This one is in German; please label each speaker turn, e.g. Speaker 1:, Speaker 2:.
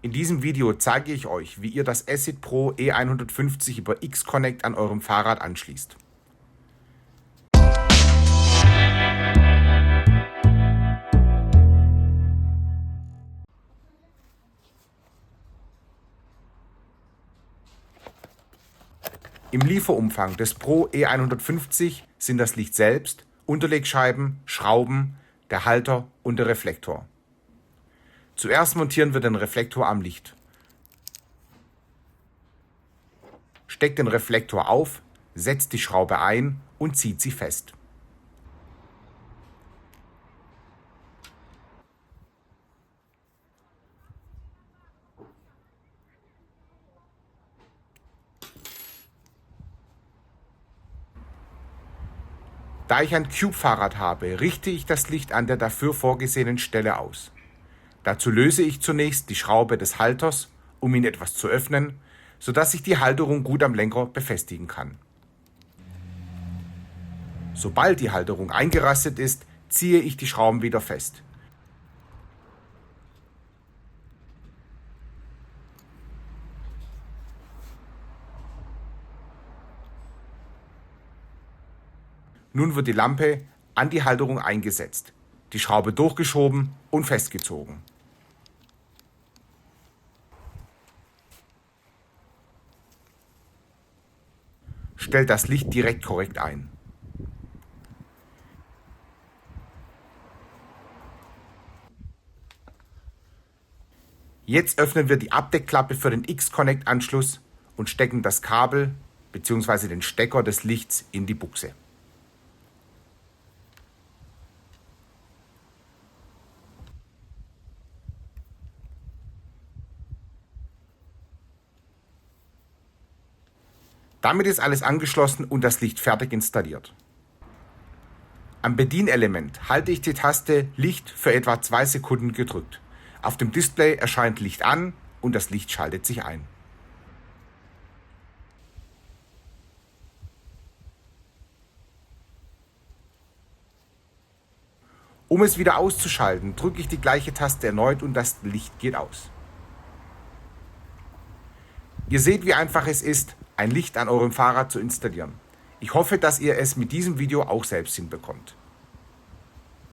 Speaker 1: In diesem Video zeige ich euch, wie ihr das Acid Pro E150 über X-Connect an eurem Fahrrad anschließt. Im Lieferumfang des Pro E150 sind das Licht selbst, Unterlegscheiben, Schrauben, der Halter und der Reflektor. Zuerst montieren wir den Reflektor am Licht. Steckt den Reflektor auf, setzt die Schraube ein und zieht sie fest. Da ich ein Cube-Fahrrad habe, richte ich das Licht an der dafür vorgesehenen Stelle aus. Dazu löse ich zunächst die Schraube des Halters, um ihn etwas zu öffnen, sodass ich die Halterung gut am Lenker befestigen kann. Sobald die Halterung eingerastet ist, ziehe ich die Schrauben wieder fest. Nun wird die Lampe an die Halterung eingesetzt, die Schraube durchgeschoben und festgezogen. Stellt das Licht direkt korrekt ein. Jetzt öffnen wir die Abdeckklappe für den X-Connect-Anschluss und stecken das Kabel bzw. den Stecker des Lichts in die Buchse. Damit ist alles angeschlossen und das Licht fertig installiert. Am Bedienelement halte ich die Taste Licht für etwa 2 Sekunden gedrückt. Auf dem Display erscheint Licht an und das Licht schaltet sich ein. Um es wieder auszuschalten, drücke ich die gleiche Taste erneut und das Licht geht aus. Ihr seht, wie einfach es ist, ein Licht an eurem Fahrrad zu installieren. Ich hoffe, dass ihr es mit diesem Video auch selbst hinbekommt.